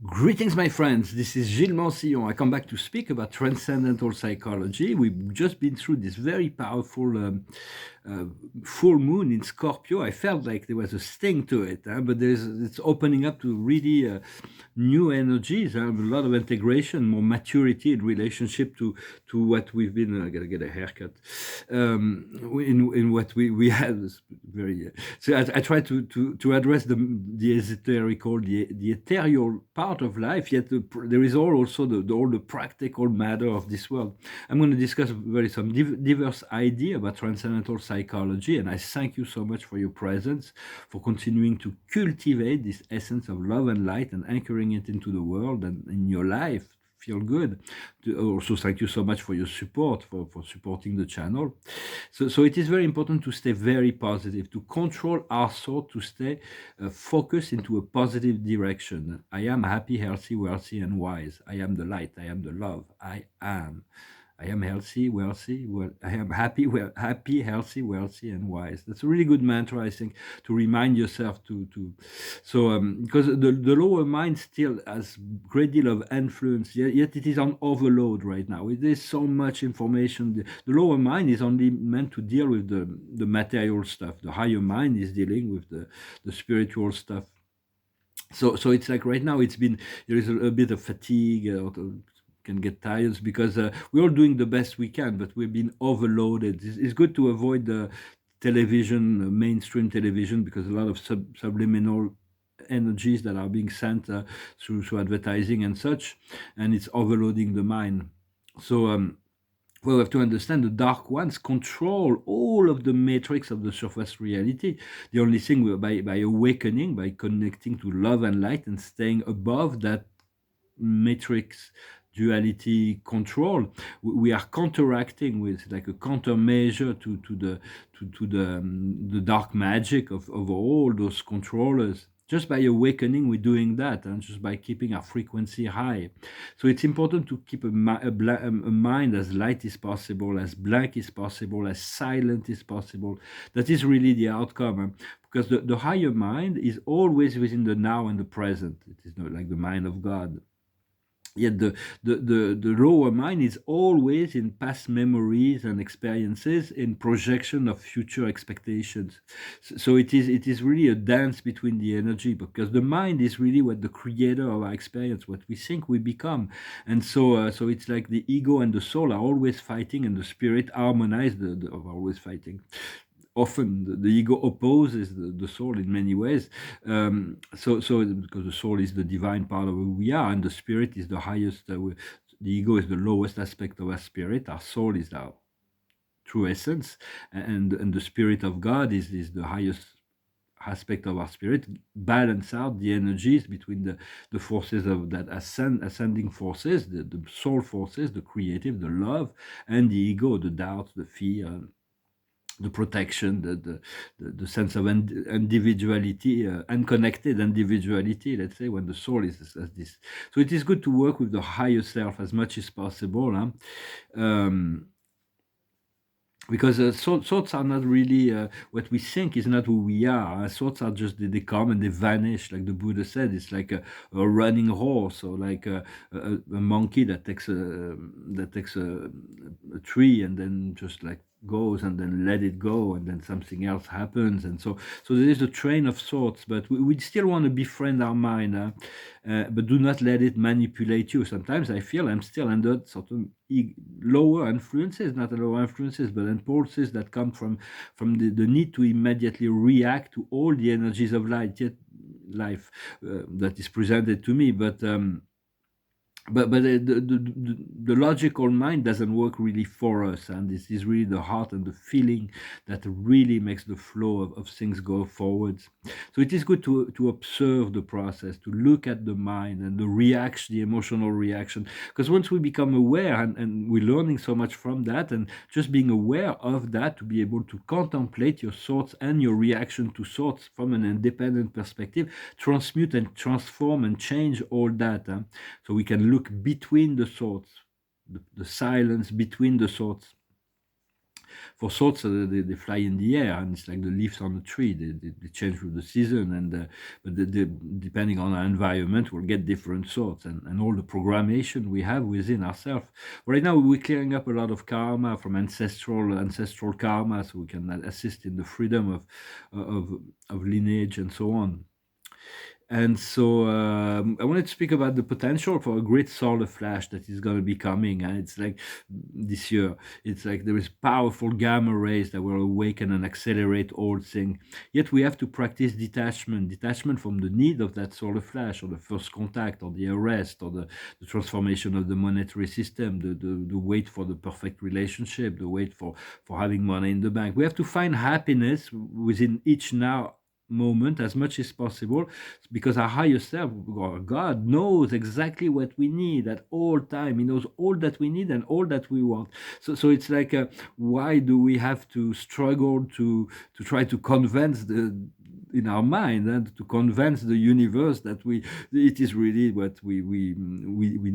Greetings, my friends. This is Gilles Mancillon. I come back to speak about transcendental psychology. We've just been through this very powerful uh, full moon in Scorpio. I felt like there was a sting to it, but it's opening up to really new energies, a lot of integration, more maturity in relationship to what we've been. I gotta get a haircut. In what we had was very. So I try to address the esoterical, the ethereal part of life. Yet there is also all the practical matter of this world. I'm going to discuss some diverse idea about transcendental psychology, and I thank you so much for your presence, for continuing to cultivate this essence of love and light and anchoring it into the world and in your life. Feel good. Also, thank you so much for your support, for supporting the channel. So it is very important to stay very positive, to control our thought, to stay focused into a positive direction. I am happy, healthy, wealthy, and wise. I am the light. I am the love. I am. I am healthy, wealthy. Well, I am happy, happy, healthy, wealthy, and wise. That's a really good mantra, I think, to remind yourself to. So, because the lower mind still has great deal of influence, yet it is on overload right now. It is so much information. The lower mind is only meant to deal with the material stuff. The higher mind is dealing with the spiritual stuff. So it's like right now there is a bit of fatigue, can get tired because we're all doing the best we can, but we've been overloaded. It's good to avoid the television, mainstream television, because a lot of subliminal energies that are being sent through advertising and such, and it's overloading the mind. So well, we have to understand the dark ones control all of the matrix of the surface reality. The only thing by awakening, by connecting to love and light and staying above that matrix duality control, we are counteracting with like a countermeasure to the dark magic of all those controllers. Just by awakening, we're doing that, and just by keeping our frequency high. So it's important to keep a mind as light as possible, as blank as possible, as silent as possible. That is really the outcome, because the higher mind is always within the now and the present. It is not like the mind of God. Yet the lower mind is always in past memories and experiences, in projection of future expectations. So it is really a dance between the energy, because the mind is really what the creator of our experience, what we think we become. And so it's like the ego and the soul are always fighting, and the spirit harmonize are always fighting. Often the ego opposes the soul in many ways. So because the soul is the divine part of who we are, and the spirit is the highest. The ego is the lowest aspect of our spirit. Our soul is our true essence, and the spirit of God is the highest aspect of our spirit. Balance out the energies between the forces of that ascending forces, the soul forces, the creative, the love, and the ego, the doubt, the fear, the protection, the sense of individuality, unconnected individuality, let's say, when the soul is as this. So it is good to work with the higher self as much as possible. Because thoughts are not really what we think is not who we are. Thoughts are just they come and they vanish, like the Buddha said. It's like a running horse, or like a monkey that takes a tree and then just like goes and then let it go, and then something else happens. And so there is a train of thoughts, but we still want to befriend our mind, but do not let it manipulate you. Sometimes I feel I'm still under certain lower influences, not lower influences, but impulses that come from the need to immediately react to all the energies of life that is presented to me. But the logical mind doesn't work really for us, and this is really the heart and the feeling that really makes the flow of things go forwards. So it is good to observe the process, to look at the mind and the emotional reaction, because once we become aware, and we're learning so much from that, and just being aware of that, to be able to contemplate your thoughts and your reaction to thoughts from an independent perspective, transmute and transform and change all that. So we can look between the thoughts, the silence between the thoughts, For swords, they fly in the air, and it's like the leaves on the tree. They change with the season, and but depending on our environment, we'll get different swords, and all the programmation we have within ourselves. Right now, we're clearing up a lot of karma from ancestral karma, so we can assist in the freedom of of lineage and so on. And so I wanted to speak about the potential for a great solar flash that is going to be coming. And it's like this year, it's like there is powerful gamma rays that will awaken and accelerate all things. Yet we have to practice detachment from the need of that solar flash, or the first contact, or the arrest, or the transformation of the monetary system, the wait for the perfect relationship, the wait for having money in the bank. We have to find happiness within each now moment as much as possible, because our higher self, or God, knows exactly what we need at all time. He knows all that we need and all that we want. So it's like, why do we have to struggle to try to convince the in our mind, and to convince the universe that it is really what we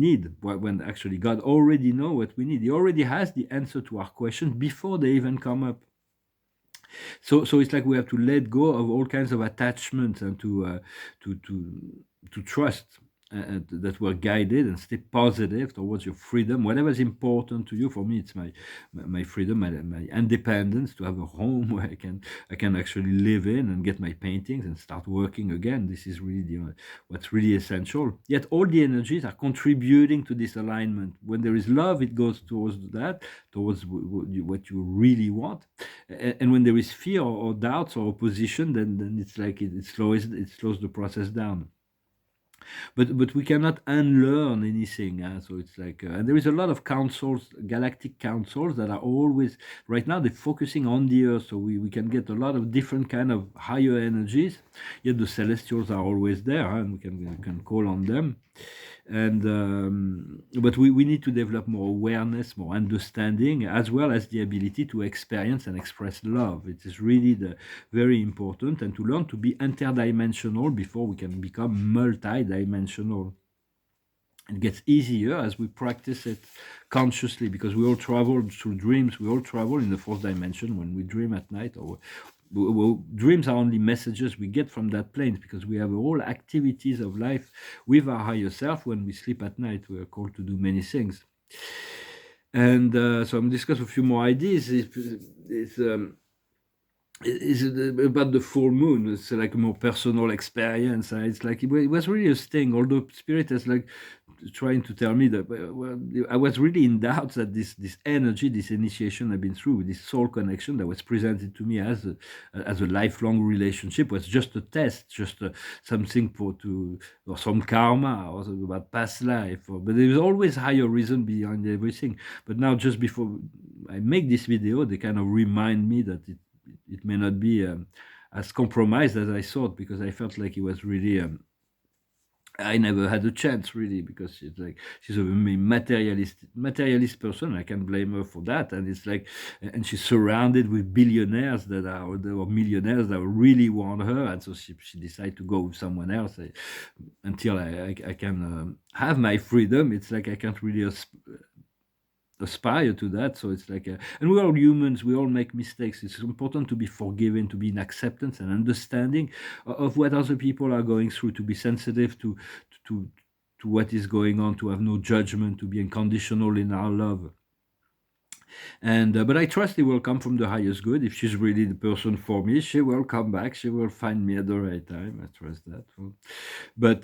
need, when actually God already know what we need. He already has the answer to our questions before they even come up. So it's like we have to let go of all kinds of attachments, and to to trust, that we're guided, and stay positive towards your freedom, whatever is important to you. For me, it's my freedom, my independence, to have a home where I can actually live in and get my paintings and start working again. This is really what's really essential. Yet all the energies are contributing to this alignment. When there is love, it goes towards that, towards what you really want. And when there is fear, or doubts, or opposition, then it's like it slows the process down. But we cannot unlearn anything. So it's like, and there is a lot of councils, galactic councils, that are always, right now they're focusing on the earth, so we can get a lot of different kind of higher energies. Yet the celestials are always there, and we can call on them. And but we need to develop more awareness, more understanding, as well as the ability to experience and express love. It is really very important, and to learn to be interdimensional before we can become multidimensional. It gets easier as we practice it consciously, because we all travel through dreams. We all travel in the fourth dimension when we dream at night, or dreams are only messages we get from that plane, because we have all activities of life with our higher self. When we sleep at night, we are called to do many things. And so I'm discuss a few more ideas. It's about the full moon. It's like a more personal experience. It's like it was really a sting. Although Spirit is like trying to tell me that, well, I was really in doubt that this energy, this initiation I've been through, this soul connection that was presented to me as a lifelong relationship, was just a test, just something or some karma, or about past life. But there is always higher reason behind everything. But now, just before I make this video, they kind of remind me that it may not be as compromised as I thought, because I felt like it was really. I never had a chance, really, because she's a very materialist person. I can't blame her for that. And it's like, and she's surrounded with billionaires or millionaires that really want her, and so she decided to go with someone else. Until I can have my freedom, it's like I can't really aspire to that. So it's like, and we're all humans, we all make mistakes. It's important to be forgiven, to be in acceptance and understanding of what other people are going through, to be sensitive to to what is going on, to have no judgment, to be unconditional in our love. And but I trust it will come from the highest good. If she's really the person for me, she will come back, she will find me at the right time. I trust that. But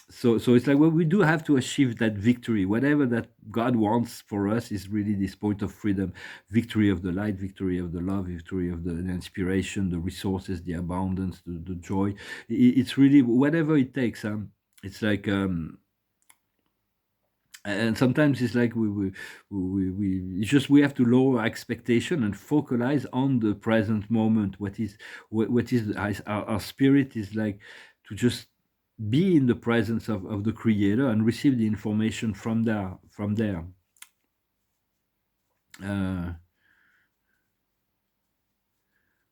so it's like, well, we do have to achieve that victory. Whatever that God wants for us is really this point of freedom, victory of the light, victory of the love, victory of the inspiration, the resources, the abundance, the joy. It's really whatever it takes. It's like, and sometimes it's like we have to lower our expectation and focalize on the present moment. What is our spirit is like, to just be in the presence of the creator and receive the information from there. uh,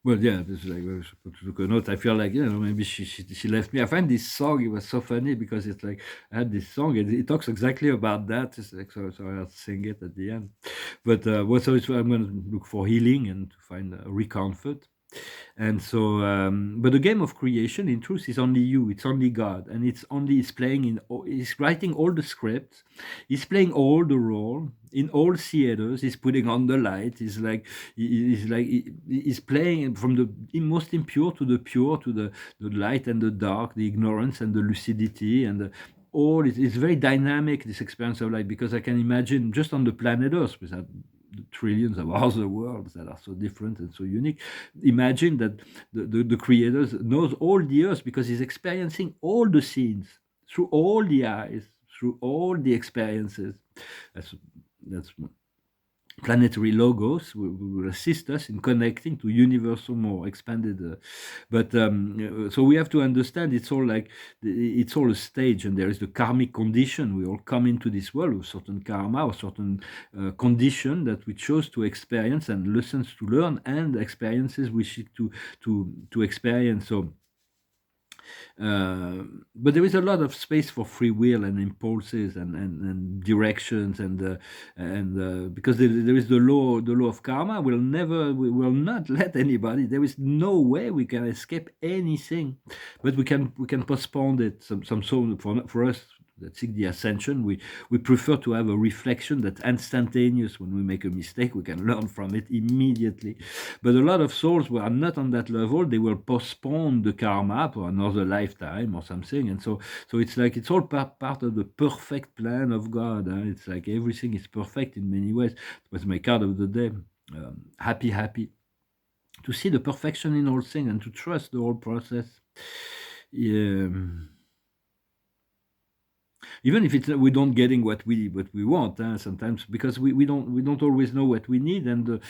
Well, yeah, this is like to took a note. I feel like, maybe she left me. I find this song, it was so funny because it's like I had this song and it talks exactly about that. It's like, so I'll sing it at the end. But I'm going to look for healing and to find recomfort. And so, but the game of creation, in truth, is only you. It's only God, and he's playing he's writing all the scripts, he's playing all the role in all theaters. He's putting on the light. He's playing from the most impure to the pure, to the light and the dark, the ignorance and the lucidity, and all. It's very dynamic, this experience of life, because I can imagine just on the planet Earth, without the trillions of other worlds that are so different and so unique. Imagine that the creator knows all the earth because he's experiencing all the scenes through all the eyes, through all the experiences. That's that's planetary logos will assist us in connecting to universal, more expanded. But so we have to understand it's all like it's all a stage, and there is the karmic condition. We all come into this world with certain karma or certain condition that we chose to experience, and lessons to learn, and experiences we seek to experience. So uh, but there is a lot of space for free will and impulses and directions, and because there is the law of karma. We will not let anybody. There is no way we can escape anything, but we can postpone it. Some so for us that seek the ascension, we prefer to have a reflection that's instantaneous. When we make a mistake, we can learn from it immediately. But a lot of souls who are not on that level, they will postpone the karma for another lifetime or something. And so it's like it's all part of the perfect plan of God. It's like everything is perfect in many ways. It was my card of the day. Happy, happy to see the perfection in all things and to trust the whole process. Yeah. Even if it's we don't getting what we want, sometimes, because we don't always know what we need, but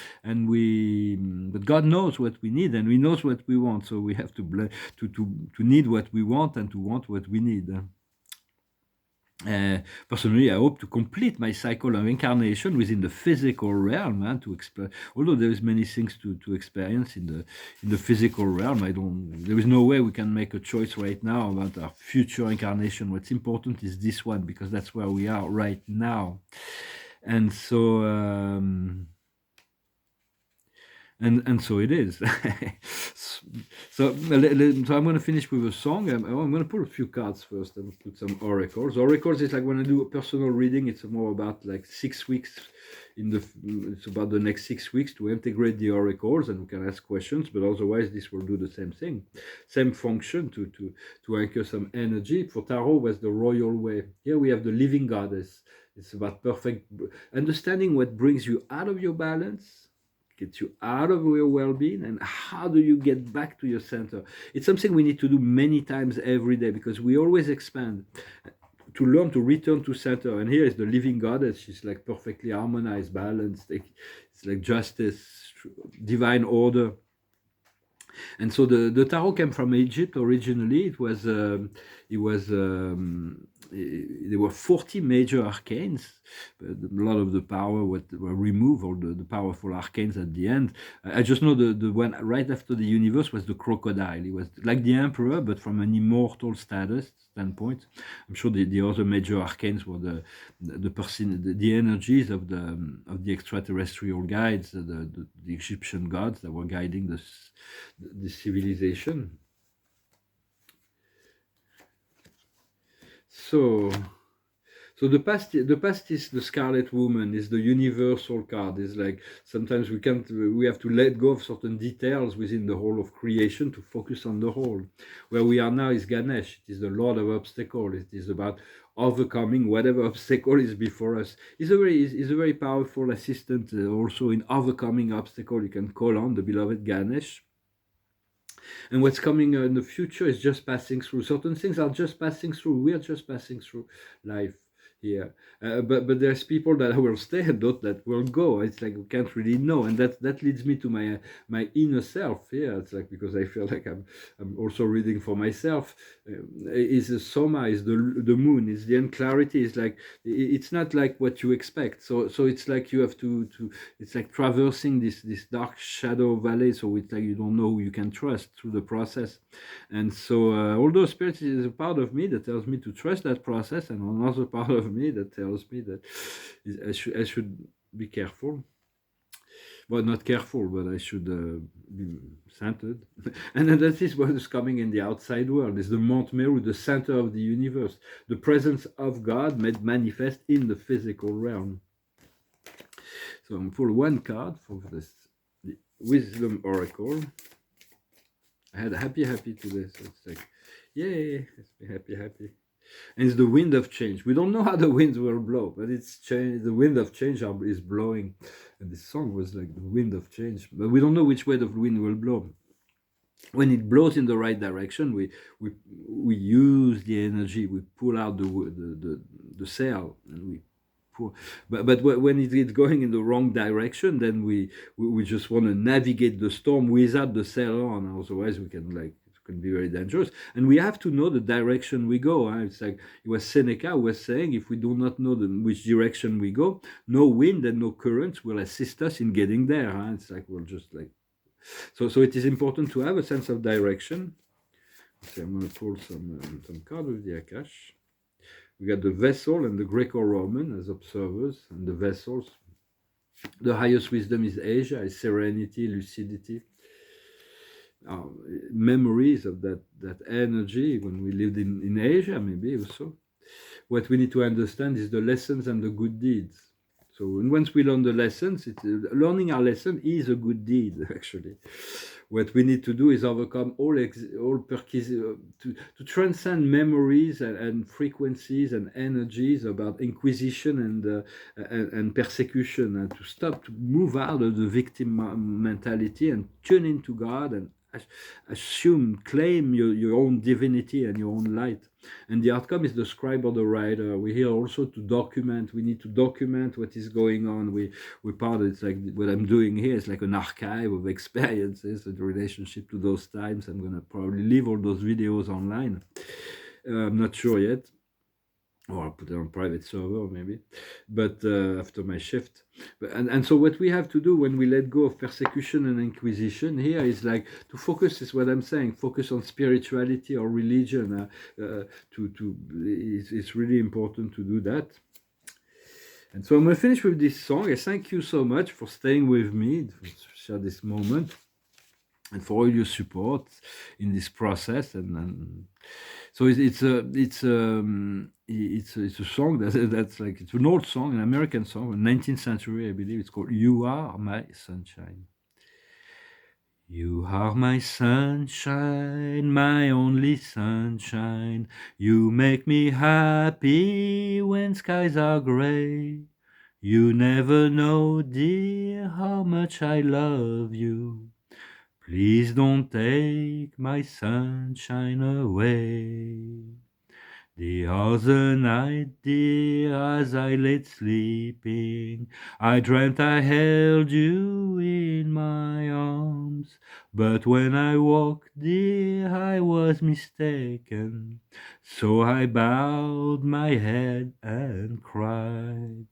God knows what we need, and He knows what we want, so we have to need what we want and to want what we need. Personally, I hope to complete my cycle of incarnation within the physical realm, to explore. Although there is many things to experience in the physical realm, There is no way we can make a choice right now about our future incarnation. What's important is this one, because that's where we are right now, and so. And so it is. So I'm going to finish with a song. I'm going to pull a few cards first and put some oracles. Oracles is like when I do a personal reading, it's more about like 6 weeks it's about the next 6 weeks to integrate the oracles, and we can ask questions, but otherwise this will do the same thing, same function, to anchor some energy. For tarot was the royal way. Here we have the living goddess. It's about perfect understanding what brings you out of your balance, gets you out of your well-being, and how do you get back to your center. It's something we need to do many times every day, because we always expand to learn to return to center. And here is the living goddess. She's like perfectly harmonized, balanced. It's like justice, divine order. And so the tarot came from Egypt originally. There were 40 major arcanes, but a lot of the power were removed, all the powerful arcanes at the end. I just know the one right after the universe was the crocodile. It was like the emperor, but from an immortal standpoint. I'm sure the other major arcanes were the energies of the extraterrestrial guides, the Egyptian gods that were guiding the civilization. So the past is the Scarlet Woman, is the universal card. Is like sometimes we have to let go of certain details within the whole of creation to focus on the whole. Where we are now is Ganesh. It is the Lord of Obstacle. It is about overcoming whatever obstacle is before us. He's a very powerful assistant, also in overcoming obstacle. You can call on the beloved Ganesh. And what's coming in the future is just passing through. Certain things are just passing through. We are just passing through life. Yeah, but there's people that will stay and those that will go. It's like we can't really know, and that leads me to my inner self. Yeah, it's like because I feel like I'm also reading for myself. Is the soma, is the moon, is the unclarity. Is like it's not like what you expect. So it's like you have to. It's like traversing this dark shadow valley. So it's like you don't know who you can trust through the process. And so, although spirit is a part of me that tells me to trust that process, and another part of me that tells me that I should be careful. Well, not careful, but I should be centered. And then that is what is coming in the outside world. Is the Mount Meru, the center of the universe, the presence of God made manifest in the physical realm. So I'm pull one card for this the Wisdom Oracle. I had happy today, so it's like, yay, let's be happy. And it's the wind of change. We don't know how the winds will blow, but it's change. The wind of change is blowing, and this song was like the wind of change. But we don't know which way the wind will blow. When it blows in the right direction, we we use the energy. We pull out the sail, and we pull. But when it's going in the wrong direction, then we just want to navigate the storm without the sail on. Otherwise, we can like it can be very dangerous. And we have to know the direction we go. Huh? It's like it was Seneca who was saying, if we do not know which direction we go, no wind and no currents will assist us in getting there. Huh? It's like we'll just like so it is important to have a sense of direction. So I'm going to pull some cards with the Akash. We got the vessel and the Greco-Roman as observers, and the vessels. The highest wisdom is Asia, is serenity, lucidity, uh, memories of that energy when we lived in Asia, maybe also. What we need to understand is the lessons and the good deeds. So once we learn the lessons, learning our lesson is a good deed, actually. What we need to do is overcome to transcend memories and frequencies and energies about inquisition and persecution, and to stop, to move out of the victim mentality and tune into God and assume, claim your own divinity and your own light. And the outcome is the scribe or the writer. We're here also to document. We need to document what is going on. We're part of it's like what I'm doing here is like an archive of experiences and relationship to those times. I'm going to probably leave all those videos online. I'm not sure yet. Or I'll put it on private server maybe, but after my shift. And so what we have to do when we let go of persecution and inquisition here is like to focus, is what I'm saying, focus on spirituality or religion. It's really important to do that. And so I'm going to finish with this song. I thank you so much for staying with me, to share this moment, and for all your support in this process. And so it's a song that's like, it's an old song, an American song, 19th century, I believe. It's called "You Are My Sunshine." You are my sunshine, my only sunshine. You make me happy when skies are gray. You never know, dear, how much I love you. Please don't take my sunshine away. The other night, dear, as I lay sleeping, I dreamt I held you in my arms. But when I woke, dear, I was mistaken. So I bowed my head and cried.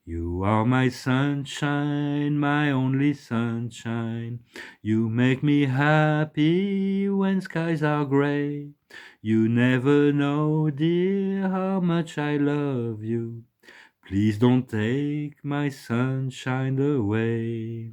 You are my sunshine, my only sunshine. You make me happy when skies are gray. You never know, dear, how much I love you. Please don't take my sunshine away.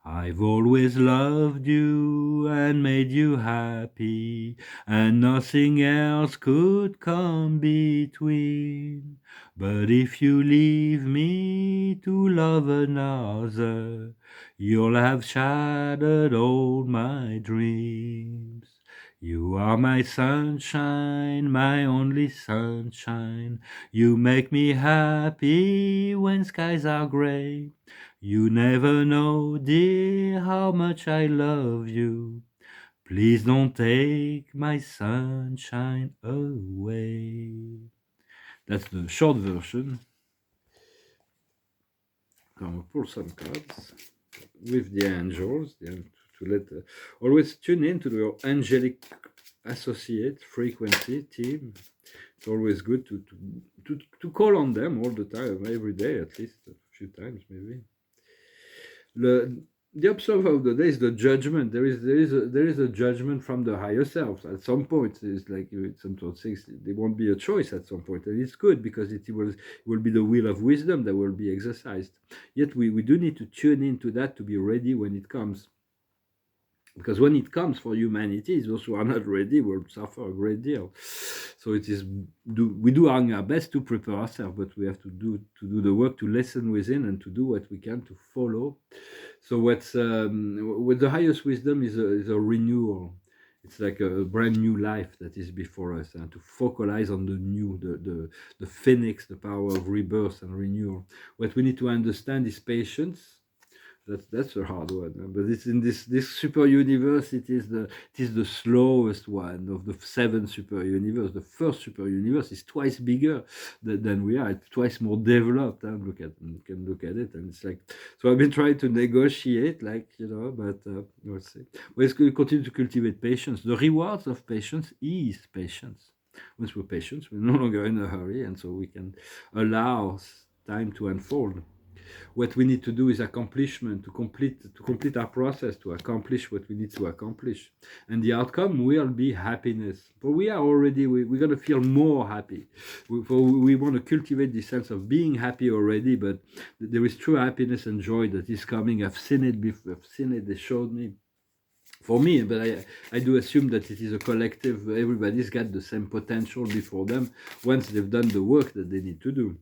I've always loved you and made you happy, and nothing else could come between. But if you leave me to love another, you'll have shattered all my dreams. You are my sunshine, my only sunshine. You make me happy when skies are gray. You never know, dear, how much I love you. Please don't take my sunshine away. That's the short version. Now we'll pull some cards with the angels to let always tune in to your angelic associate frequency team. It's always good to call on them all the time, every day, at least a few times maybe. The observer of the day is the judgment. There is a judgment from the higher self. At some point, it's like some sort of things. There won't be a choice at some point, and it's good because it will be the wheel of wisdom that will be exercised. Yet we do need to tune into that to be ready when it comes. Because when it comes for humanity, those who are not ready will suffer a great deal. So we do our best to prepare ourselves, but we have to do the work to listen within and to do what we can to follow. So what's with the highest wisdom is a renewal. It's like a brand new life that is before us, and to focalize on the new, the phoenix, the power of rebirth and renewal. What we need to understand is patience. That's a hard one, but it's in this super universe. It is the slowest one of the 7 super universe. The first super universe is twice bigger than we are. It's twice more developed. You can look at it, and it's like, so I've been trying to negotiate, like, but we'll see. We're going to continue to cultivate patience. The rewards of patience is patience. Once we're patient, we're no longer in a hurry, and so we can allow time to unfold. What we need to do is accomplishment, to complete our process, to accomplish what we need to accomplish, and the outcome will be happiness. But we are already, we're going to feel more happy. We want to cultivate this sense of being happy already, but there is true happiness and joy that is coming. I've seen it before. I've seen it. They showed me. For me, but I do assume that it is a collective. Everybody's got the same potential before them once they've done the work that they need to do.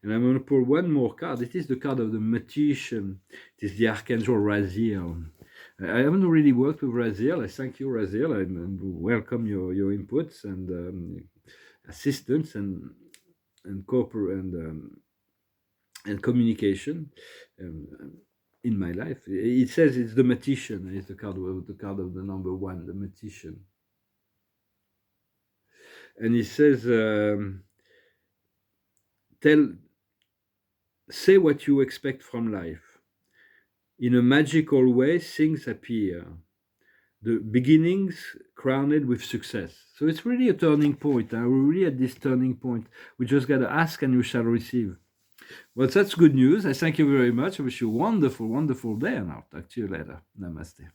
And I'm going to pull one more card. It is the card of the magician. It is the Archangel Raziel. I haven't really worked with Raziel. I thank you, Raziel, and welcome your inputs and assistance and communication. In my life, it says it's the magician. It's the card of the number 1, the magician, and it says, say what you expect from life. In a magical way, things appear. The beginnings crowned with success. So it's really a turning point. We're really at this turning point. We just got to ask and you shall receive. Well, that's good news. I thank you very much. I wish you a wonderful, wonderful day, and I'll talk to you later. Namaste.